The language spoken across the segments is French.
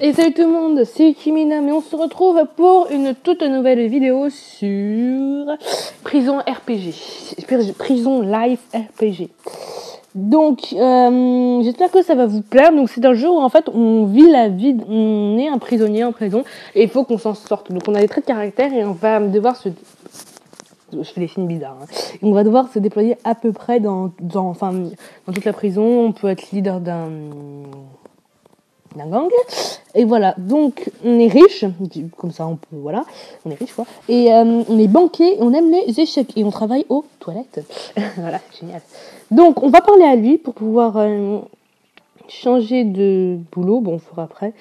Et salut tout le monde, c'est Kimina, mais on se retrouve pour une toute nouvelle vidéo sur Prison RPG, Prison Life RPG. Donc, j'espère que ça va vous plaire. Donc, c'est un jeu où en fait on vit la vie, on est un prisonnier en prison et il faut qu'on s'en sorte. Donc, on a des traits de caractère et on va devoir se... Je fais des signes bizarres. Hein. On va devoir se déployer à peu près dans toute la prison. On peut être leader d'un gang. Et voilà, donc on est riche, comme ça on peut, voilà, on est riche quoi. Et on est banquier, on aime les échecs et on travaille aux toilettes. Voilà, génial. Donc on va parler à lui pour pouvoir changer de boulot, bon on fera après.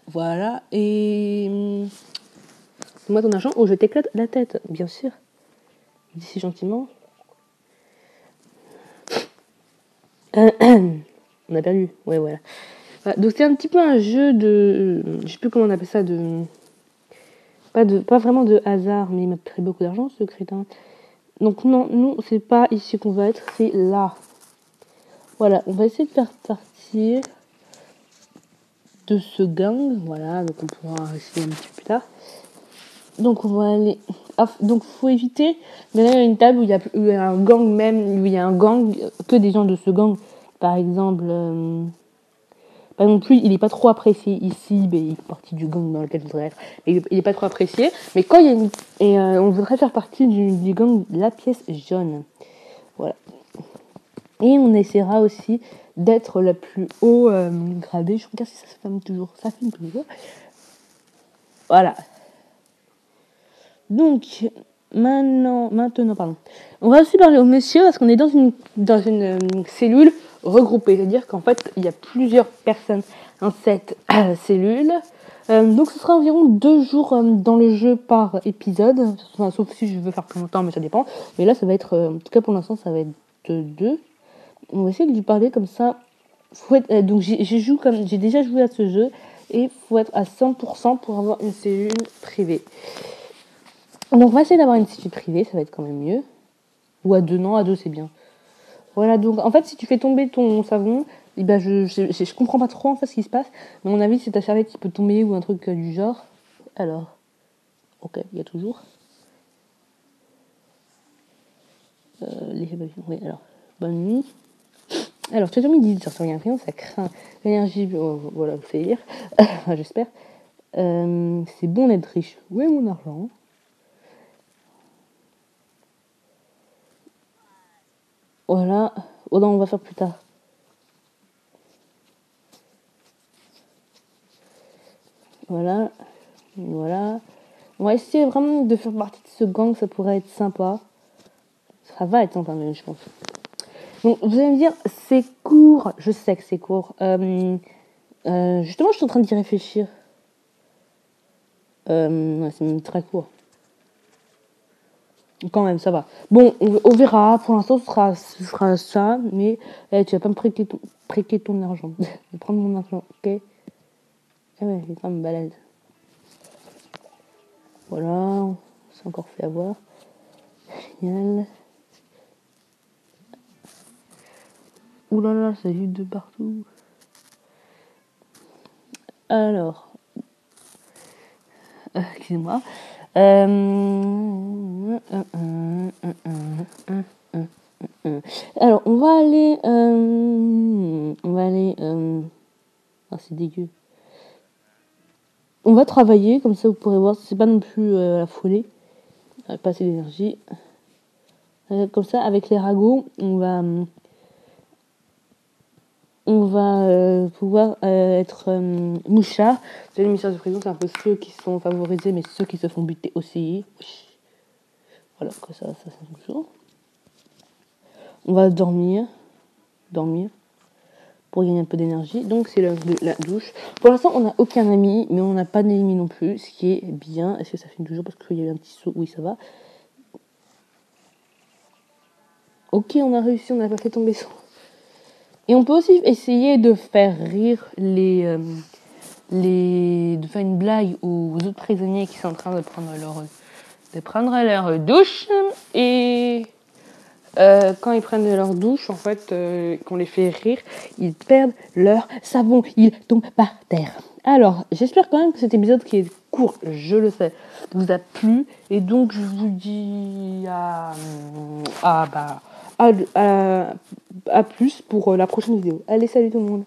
Voilà, et... Donne-moi ton argent, oh je t'éclate la tête, bien sûr. D'ici gentiment. On a perdu, ouais voilà. Voilà. Donc c'est un petit peu un jeu de... je sais plus comment on appelle ça, pas vraiment de hasard, mais il m'a pris beaucoup d'argent ce crétin. Donc non, nous c'est pas ici qu'on va être, c'est là. Voilà, on va essayer de faire partie de ce gang, voilà, donc on pourra essayer un petit peu plus tard. Donc on va aller... donc faut éviter, mais là il y a une table où il y a un gang même, où il y a un gang, que des gens de ce gang, par exemple... pas non plus, il n'est pas trop apprécié ici, mais il est partie du gang dans lequel je voudrais être. Il n'est pas trop apprécié, mais quand il y a une... Et on voudrait faire partie du gang La Pièce Jaune. Voilà. Et on essaiera aussi d'être le plus haut gradé. Je regarde si ça se filme toujours. Ça filme toujours. Voilà. Donc, maintenant, pardon. On va aussi parler au monsieur parce qu'on est dans une cellule regroupée. C'est-à-dire qu'en fait, il y a plusieurs personnes dans cette cellule. Donc, ce sera environ 2 jours dans le jeu par épisode. Enfin, sauf si je veux faire plus longtemps, mais ça dépend. Mais là, ça va être, en tout cas pour l'instant, ça va être 2. On va essayer de lui parler comme ça. Faut être, donc, j'ai déjà joué à ce jeu et faut être à 100% pour avoir une cellule privée. Donc on va essayer d'avoir une cellule privée, ça va être quand même mieux. Ou à 2, non, à 2 c'est bien. Voilà, donc en fait si tu fais tomber ton savon, eh ben, je comprends pas trop en fait ce qui se passe. Mais à mon avis c'est ta serviette qui peut tomber ou un truc du genre. Alors, ok, il y a toujours. Oui, alors, bonne nuit. Alors, tu as dormi 18 heures, ça rien, ça craint. L'énergie, voilà, vous savez lire. J'espère. C'est bon d'être riche. Où est mon argent ? Voilà. Oh non, on va faire plus tard. Voilà. Voilà. On va essayer vraiment de faire partie de ce gang, ça pourrait être sympa. Ça va être sympa même, je pense. Donc, vous allez me dire, c'est court. Je sais que c'est court. Justement, je suis en train d'y réfléchir. Ouais, c'est même très court. Quand même, ça va. Bon, on verra. Pour l'instant, ce sera ça. Mais tu vas pas me prêter ton argent. Je vais prendre mon argent, ok? Ah ouais, les femmes me baladent. Voilà, on s'est encore fait avoir. Génial. Ouh là là, ça vit de partout. Alors, excusez-moi. Alors, on va aller... Ah, c'est dégueu. On va travailler, comme ça vous pourrez voir, c'est pas non plus la folie. Pas assez d'énergie. Comme ça, avec les ragots, on va pouvoir être mouchard. C'est les ministères de prison, c'est un peu ceux qui sont favorisés, mais ceux qui se font buter aussi. Voilà, que ça c'est toujours. On va dormir pour gagner un peu d'énergie. Donc c'est l'heure de la douche. Pour l'instant, on n'a aucun ami, mais on n'a pas d'ennemi non plus, ce qui est bien. Est-ce que ça filme toujours parce qu'il y a eu un petit saut? Oui, ça va. Ok, on a réussi, on n'a pas fait tomber son. Et on peut aussi essayer de faire rire de faire une blague aux autres prisonniers qui sont en train de prendre leur douche et quand ils prennent leur douche, en fait, qu'on les fait rire, ils perdent leur savon, ils tombent par terre. Alors, j'espère quand même que cet épisode qui est court, je le sais, vous a plu, et donc je vous dis à plus pour la prochaine vidéo. Allez, salut tout le monde.